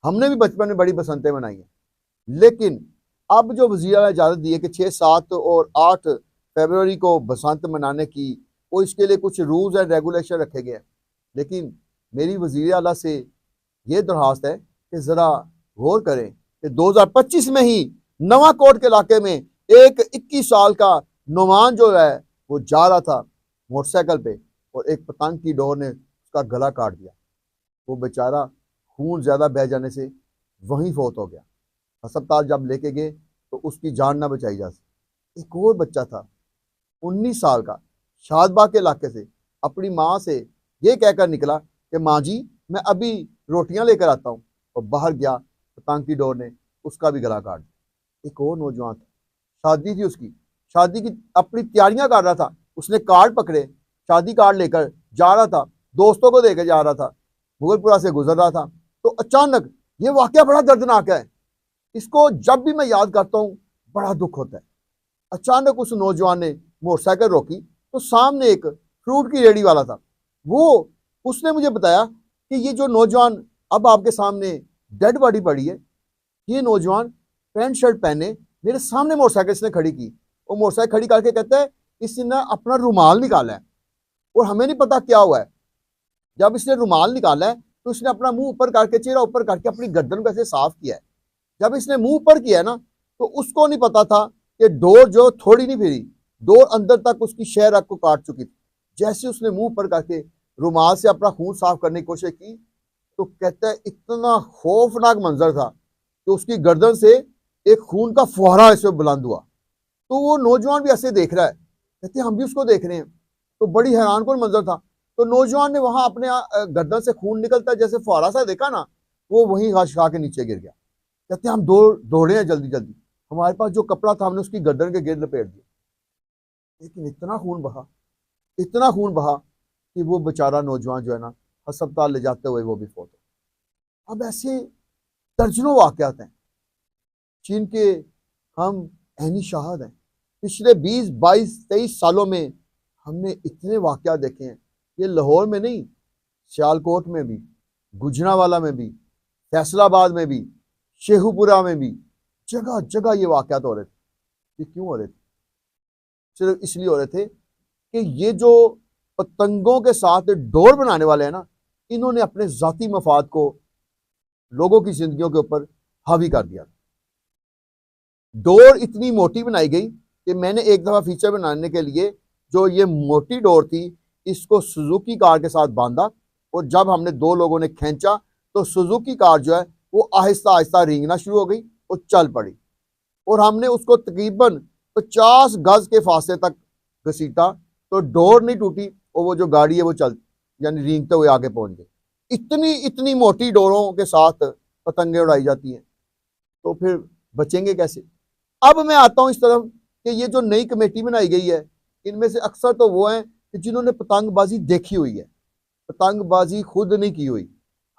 हमने भी बचपन में बड़ी बसंतें मनाई हैं, लेकिन अब जो वज़ीर आला इजाज़त दी है कि 6, 7 और 8 फरवरी को बसंत मनाने की, वो इसके लिए कुछ रूल्स एंड रेगुलेशन रखे गए हैं। लेकिन मेरी वज़ीर आला से ये दरख्वास्त है कि ज़रा गौर करें कि 2025 में ही नवाकोट के इलाके में एक 21 साल का नौजवान जो है वो जा रहा था मोटरसाइकिल पे और एक पतंग की डोर ने उसका गला काट दिया। वो बेचारा खून ज़्यादा बह जाने से वहीं फौत हो गया। अस्पताल जब लेके गए तो उसकी जान ना बचाई जा सकी। एक और बच्चा था 19 साल का, शादबाग के इलाके से, अपनी माँ से ये कहकर निकला कि माँ जी मैं अभी रोटियां लेकर आता हूँ, और बाहर गया, पतंग की डोर ने उसका भी गला काट दिया। एक और नौजवान था, शादी थी उसकी, शादी की अपनी तैयारियां कर रहा था, उसने कार्ड पकड़े, शादी कार्ड लेकर जा रहा था, दोस्तों को देकर जा रहा था, मुगलपुरा से गुजर रहा था, तो अचानक ये वाकया बड़ा दर्दनाक है। इसको जब भी मैं याद करता हूँ बड़ा दुख होता है। अचानक उस नौजवान ने मोटरसाइकिल रोकी तो सामने एक फ्रूट की रेडी वाला था। वो उसने मुझे बताया कि ये जो नौजवान अब आपके सामने डेड बॉडी पड़ी है, ये नौजवान पैंट शर्ट पहने मेरे सामने मोटरसाइकिल इसने खड़ी की। वो मोटरसाइकिल खड़ी करके कहता है इसने अपना रुमाल निकाला है और हमें नहीं पता क्या हुआ है। जब इसने रुमाल निकाला है तो इसने अपना मुंह ऊपर करके, चेहरा ऊपर करके अपनी गर्दन को ऐसे साफ किया है। जब इसने मुंह ऊपर किया ना तो उसको नहीं पता था कि डोर जो थोड़ी नहीं फिरी, डोर अंदर तक उसकी शह रग को काट चुकी थी। जैसे उसने मुंह ऊपर करके रुमाल से अपना खून साफ करने की कोशिश की तो कहता है इतना खौफनाक मंजर था कि उसकी गर्दन से एक खून का फुहारा ऐसे बुलंद हुआ। तो वो नौजवान भी ऐसे देख रहा है, कहते हम भी उसको देख रहे हैं। तो बड़ी हैरान कौन मंजर था। तो नौजवान ने वहां अपने गर्दन से खून निकलता जैसे फुहारा सा देखा ना, वो वहीं घास खा के नीचे गिर गया। कहते हम दौड़े हैं जल्दी जल्दी, हमारे पास जो कपड़ा था हमने उसकी गर्दन के गिर्द लपेट दिया। लेकिन इतना खून बहा कि वो बेचारा नौजवान जो है ना अस्पताल ले जाते हुए वो भी फौत हो। अब ऐसे दर्जनों वाकयात हैं जिनके हम ऐनी शाहिद हैं। पिछले 20, 22, 23 सालों में हमने इतने वाकयात देखे हैं। ये लाहौर में नहीं, सियालकोट में भी, गुजरांवाला में भी, फैसलाबाद में भी, शेखुपुरा में भी, जगह जगह ये वाकयात हो रहे थे। ये क्यों हो रहे थे? सिर्फ इसलिए हो रहे थे कि ये जो पतंगों के साथ डोर बनाने वाले हैं ना, इन्होंने अपने जाती मफाद को लोगों की जिंदगियों के ऊपर हावी कर दिया। डोर इतनी मोटी बनाई गई कि मैंने एक दफा फीचर बनाने के लिए जो ये मोटी डोर थी इसको सुजुकी कार के साथ बांधा, और जब हमने दो लोगों ने खींचा तो सुजुकी कार जो है वो आहिस्ता आहिस्ता रेंगना शुरू हो गई और चल पड़ी। और हमने उसको तकरीबन 50 गज के फासले तक घसीटा तो डोर नहीं टूटी और वो जो गाड़ी है वो चल यानी रेंगते हुए आगे पहुंच गई। इतनी इतनी मोटी डोरों के साथ पतंगे उड़ाई जाती हैं, तो फिर बचेंगे कैसे? अब मैं आता हूं इस तरफ कि ये जो नई कमेटी बनाई गई है, इनमें से अक्सर तो वो हैं कि जिन्होंने पतंगबाजी देखी हुई है, पतंगबाजी खुद नहीं की हुई।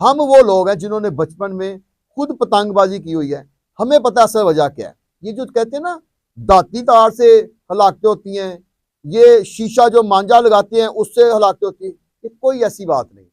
हम वो लोग हैं जिन्होंने बचपन में खुद पतंगबाजी की हुई है, हमें पता असल वजह क्या है। ये जो कहते हैं ना दाती तार से हलाकतें होती हैं, ये शीशा जो मांझा लगाते हैं उससे हलाकतें होती है, ये कोई ऐसी बात नहीं।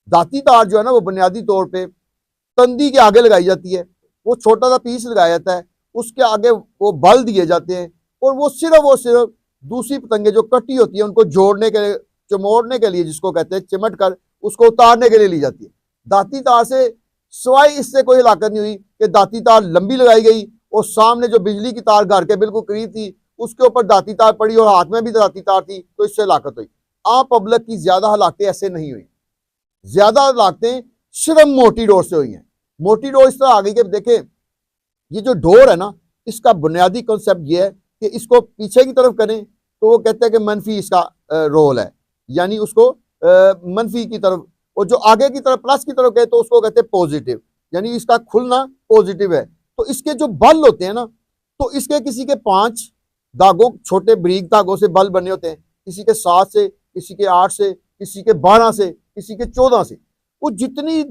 दाती तार जो है ना वो बुनियादी तौर पे तंदी के आगे लगाई जाती है, वो छोटा सा पीस लगाया जाता है, उसके आगे वो बल दिए जाते हैं और वो सिर्फ दूसरी पतंगे जो कटी होती है उनको जोड़ने के लिए, चमोड़ने के लिए, जिसको कहते हैं चिमट कर उसको उतारने के लिए ली जाती है। दाती तार से सिवाय इससे कोई हिलाकत नहीं हुई कि दाती तार लंबी लगाई गई और सामने जो बिजली की तार घर के बिल्कुल करीब थी उसके ऊपर दाती तार पड़ी और हाथ में भी दाती तार थी, तो इससे हिलाकत हुई। आम पब्लिक की ज्यादा हलाकतें ऐसे नहीं हुई, ज्यादा हलाकतें सिर्फ मोटी डोर से हुई हैं। मोटी डोर इस तरह आ गई कि देखें ये जो डोर है ना इसका बुनियादी कॉन्सेप्ट ये है कि इसको पीछे की तरफ करें तो वो कहते हैं कि मनफी इसका रोल है, यानी उसको मनफी की तरफ, और जो आगे की तरफ प्लस की तरफ गए तो उसको कहते हैं पॉजिटिव, यानी इसका खुलना पॉजिटिव है। तो इसके जो बल होते हैं ना, तो इसके किसी के 5 धागों, छोटे बारीक धागों से बल बने होते हैं, किसी के 7 से, किसी के 8 से, किसी के 12 से, किसी के 14 से। वो जितनी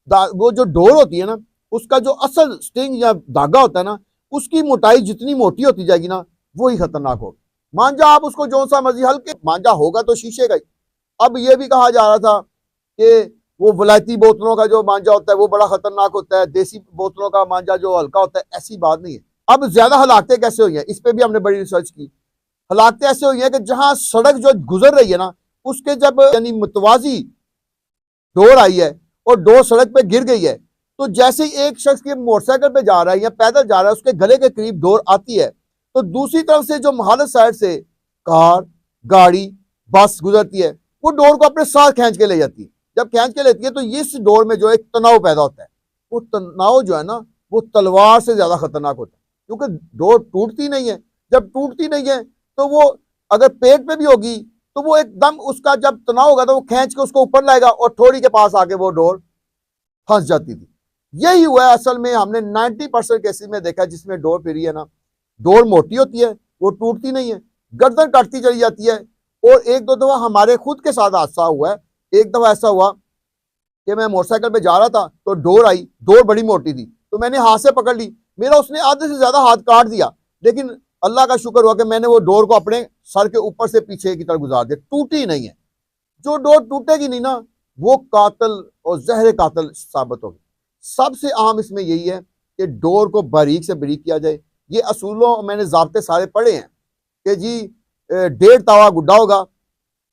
वो जो डोर होती है ना उसका जो असल स्ट्रिंग या धागा होता है ना उसकी मोटाई जितनी मोटी होती जाएगी ना वही खतरनाक होगी। मांझा आप उसको जो सा मर्जी, हल्के मांझा होगा तो शीशे का ही। अब यह भी कहा जा रहा था कि वो वलायती बोतलों का जो मांझा होता है वो बड़ा खतरनाक होता है, देसी बोतलों का मांझा जो हल्का होता है, ऐसी बात नहीं है। अब ज्यादा हलाकतें कैसे हुई हैं, इस पे भी हमने बड़ी रिसर्च की। हलाकतें ऐसे हुई हैं कि जहां सड़क जो गुजर रही है ना, उसके जब यानी मुतवाजी डोर आई है और डोर सड़क पे गिर गई है, तो जैसे ही एक शख्स के मोटरसाइकिल पे जा रहा है या पैदल जा रहा है, उसके गले के करीब डोर आती है, तो दूसरी तरफ से जो महालत साइड से कार, गाड़ी, बस गुजरती है, वो डोर को अपने साथ खींच के ले जाती है। जब खींच के लेती है तो इस डोर में जो एक तनाव पैदा होता है, वो तनाव जो है ना, वो तलवार से ज्यादा खतरनाक होता है, क्योंकि डोर टूटती नहीं है। जब टूटती नहीं है तो वो अगर पेट पे भी होगी तो वो एकदम उसका जब तनाव होगा तो वो खींच के उसको ऊपर लाएगा और थोड़ी के पास आके वो डोर फंस जाती थी। यही हुआ है असल में। हमने 90% केसेस में देखा जिसमें डोर फिरी है ना, डोर मोटी होती है, वो टूटती नहीं है, गर्दन काटती चली जाती है। और एक दो दफा हमारे खुद के साथ हादसा हुआ है। एक दफा ऐसा हुआ कि मैं मोटरसाइकिल पे जा रहा था तो डोर आई, डोर बड़ी मोटी थी, तो मैंने हाथ से पकड़ ली, मेरा उसने आधे से ज्यादा हाथ काट दिया, लेकिन अल्लाह का शुक्र हुआ कि मैंने वो डोर को अपने सर के ऊपर से पीछे की तरफ गुजार दिया, टूटी नहीं है। जो डोर टूटेगी नहीं ना, वो कातिल और जहर कातिल साबित होगी। सबसे आम इसमें यही है कि डोर को बारीक से बारीक किया जाए। ये असूलों मैंने ज़ाब्ते सारे पढ़े हैं कि जी 1.5 तावा गुड्डा होगा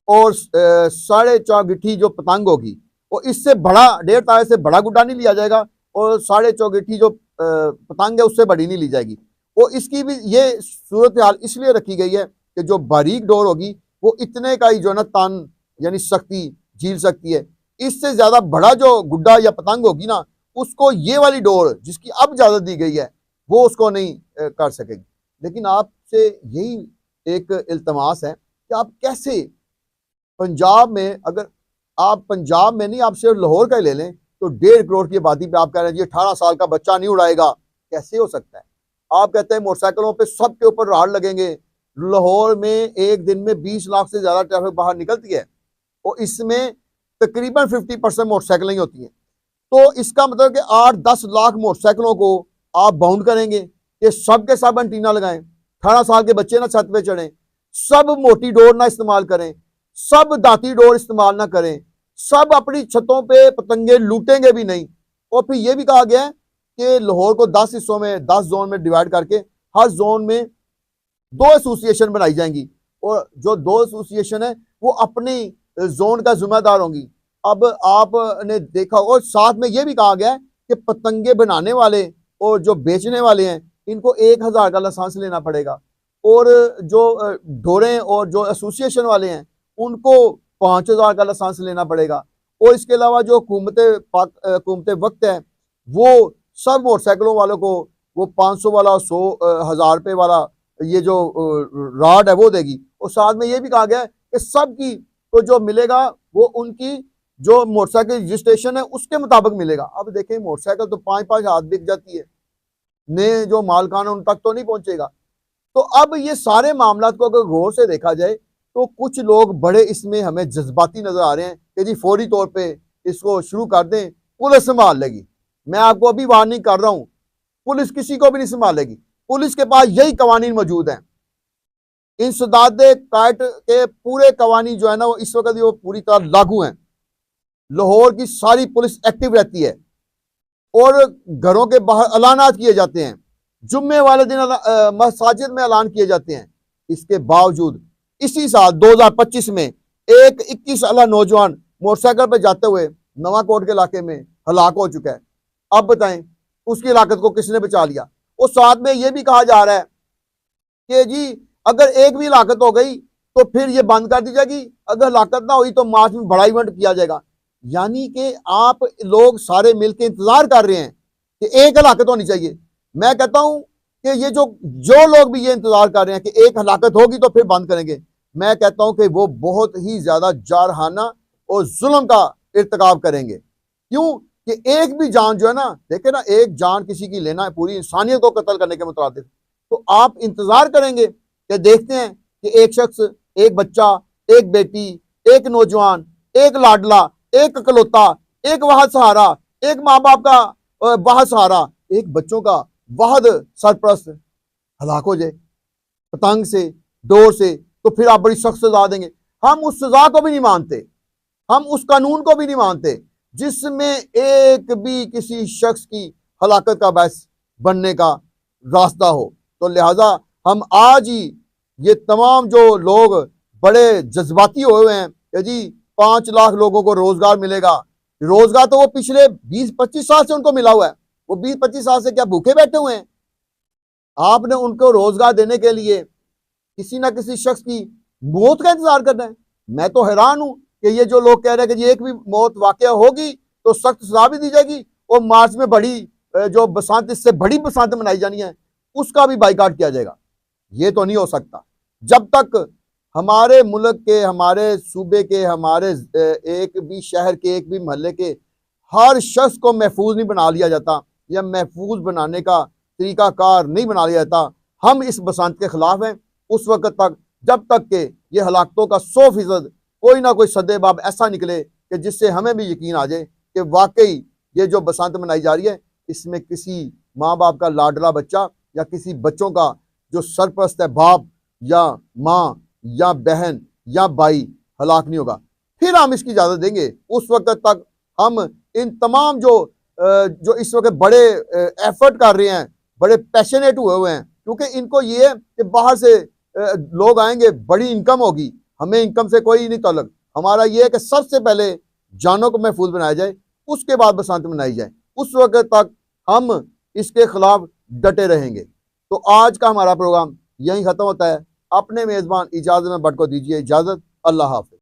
और 4.5 गिट्ठी जो पतंग होगी, और इससे बड़ा 1.5 तावे से बड़ा गुड्डा नहीं लिया जाएगा, और 4.5 गिट्ठी जो पतंग है उससे बड़ी नहीं ली जाएगी। और इसकी भी ये सूरत हाल इसलिए रखी गई है कि जो बारीक डोर होगी वो इतने का ही जो है ना तान यानी सख्ती झील सकती है। इससे ज्यादा बड़ा जो गुड्डा या पतंग होगी ना, उसको ये वाली डोर जिसकी अब इजाजत दी गई है वो उसको नहीं कर सकेगी। लेकिन आपसे यही एक इल्तमास है कि आप कैसे पंजाब में, अगर आप पंजाब में नहीं, आप सिर्फ लाहौर का ही ले लें तो 1.5 करोड़ की आबादी पे आप कह रहे हैं जी 18 साल का बच्चा नहीं उड़ाएगा, कैसे हो सकता है? आप कहते हैं मोटरसाइकिलों पे सबके ऊपर राड लगेंगे। लाहौर में एक दिन में 20 लाख से ज्यादा ट्रैफिक बाहर निकलती है और इसमें तकरीबन 50% मोटरसाइकिलें ही होती हैं। तो इसका मतलब कि 8-10 लाख मोटरसाइकिलों को आप बाउंड करेंगे कि सब के सब एंटीना लगाएं, 18 साल के बच्चे ना छत पे चढ़ें, सब मोटी डोर ना इस्तेमाल करें, सब दाती डोर इस्तेमाल ना करें, सब अपनी छतों पे पतंगे लूटेंगे भी नहीं। और फिर यह भी कहा गया है कि लाहौर को 10 हिस्सों में, 10 जोन में डिवाइड करके हर जोन में 2 एसोसिएशन बनाई जाएंगी, और जो 2 एसोसिएशन है वो अपनी जोन का जिम्मेदार होंगी। अब आपने देखा, और साथ में यह भी कहा गया है कि पतंगे बनाने वाले और जो बेचने वाले हैं इनको 1000 का लाइसेंस लेना पड़ेगा, और जो डोरें और जो एसोसिएशन वाले हैं उनको 5000 का लाइसेंस लेना पड़ेगा। और इसके अलावा जो हुकूमत वक्त है वो सब मोटरसाइकिलों वालों को वो 500 वाला, 100,000 रुपये वाला ये जो राड है वो देगी। और साथ में ये भी कहा गया है कि सबकी तो जो मिलेगा वो उनकी जो मोटरसाइकिल रजिस्ट्रेशन है उसके मुताबिक मिलेगा। अब देखें मोटरसाइकिल तो 5-5 हाथ बिक जाती है, नए जो मालकान उन तक तो नहीं पहुंचेगा। तो अब ये सारे मामला को अगर गौर से देखा जाए तो कुछ लोग बड़े इसमें हमें जज्बाती नजर आ रहे हैं कि जी फौरी तौर पे इसको शुरू कर दें, पुलिस संभाल लेगी। मैं आपको अभी वार्निंग कर रहा हूं, पुलिस किसी को भी नहीं संभालेगी। पुलिस के पास यही कवानीन मौजूद हैं। इंसदाद कायट के पूरे कवानीन जो है ना वो इस वक्त वो पूरी तरह लागू हैं। लाहौर की सारी पुलिस एक्टिव रहती है और घरों के बाहर ऐलानात किए जाते हैं, जुम्मे वाले दिन मसाजिद में ऐलान किए जाते हैं। इसके बावजूद इसी साल 2025 में एक 21 साल नौजवान मोटरसाइकिल पर जाते हुए नवाकोट के इलाके में हलाक हो चुका है। अब बताएं उसकी हलाकत को किसने बचा लिया? और साथ में यह भी कहा जा रहा है कि जी अगर एक भी हलाकत हो गई तो फिर ये बंद कर दी जाएगी, अगर हलाकत ना हुई तो मार्च में बड़ा इवेंट किया जाएगा। यानी कि आप लोग सारे मिलकर इंतजार कर रहे हैं कि एक हलाकत होनी चाहिए। मैं कहता हूं कि ये जो लोग भी ये इंतजार कर रहे हैं कि एक हलाकत होगी तो फिर बंद करेंगे, मैं कहता हूं कि वो बहुत ही ज्यादा जारहाना और जुल्म का इर्तिकाब करेंगे। क्यों कि एक भी जान जो है ना, देखे ना, एक जान किसी की लेना है पूरी इंसानियत को कत्ल करने के मुताबिक। तो आप इंतजार करेंगे कि देखते हैं कि एक शख्स, एक बच्चा, एक बेटी, एक नौजवान, एक लाडला, एक इकलौता, एक वाहद सहारा, एक माँ बाप का वाहद सहारा, एक बच्चों का वाहद सरप्रस्त हलाक हो जाए पतंग से, डोर से, तो फिर आप बड़ी सख्त सजा देंगे। हम उस सजा को भी नहीं मानते, हम उस कानून को भी नहीं मानते जिसमें एक भी किसी शख्स की हलाकत का बायस बनने का रास्ता हो। तो लिहाजा हम आज ही ये तमाम जो लोग बड़े जज्बाती हुए हैं कि जी 5 लाख लोगों को रोजगार मिलेगा, रोजगार तो वो पिछले 20-25 साल से उनको मिला हुआ है, वो 20-25 साल से क्या भूखे बैठे हुए हैं? आपने उनको रोजगार देने के लिए किसी ना किसी शख्स की मौत का इंतजार करना है। मैं तो हैरान हूं कि ये जो लोग कह रहे हैं कि एक भी मौत वाकया होगी तो सख्त सजा भी दी जाएगी और मार्च में बड़ी जो बसंत, इससे बड़ी बसंत मनाई जानी है, उसका भी बाइकाट किया जाएगा। ये तो नहीं हो सकता। जब तक हमारे मुल्क के, हमारे सूबे के, हमारे एक भी शहर के, एक भी मोहल्ले के हर शख्स को महफूज नहीं बना लिया जाता या महफूज बनाने का तरीकाकार नहीं बना लिया जाता, हम इस बसंत के खिलाफ हैं। उस वक्त तक, जब तक के ये हलाकतों का 100% कोई ना कोई सद्देबाब ऐसा निकले कि जिससे हमें भी यकीन आ जाए कि वाकई ये जो बसंत मनाई जा रही है, इसमें किसी माँ बाप का लाडला बच्चा या किसी बच्चों का जो सरपरस्त है, बाप या माँ या बहन या भाई, हलाक नहीं होगा। फिर हम इसकी इजाज़त देंगे। उस वक्त तक हम इन तमाम जो इस वक्त बड़े एफर्ट कर रहे हैं, बड़े पैशनेट हुए हैं, क्योंकि इनको ये है कि बाहर से लोग आएंगे, बड़ी इनकम होगी, हमें इनकम से कोई नहीं ताल्लुक। हमारा ये है कि सबसे पहले जानों को महफूज बनाया जाए, उसके बाद बसंत मनाई जाए। उस वक्त तक हम इसके खिलाफ डटे रहेंगे। तो आज का हमारा प्रोग्राम यहीं ख़त्म होता है। अपने मेज़बान इजाज़त में बट को दीजिए इजाज़त। अल्लाह हाफ़िज़।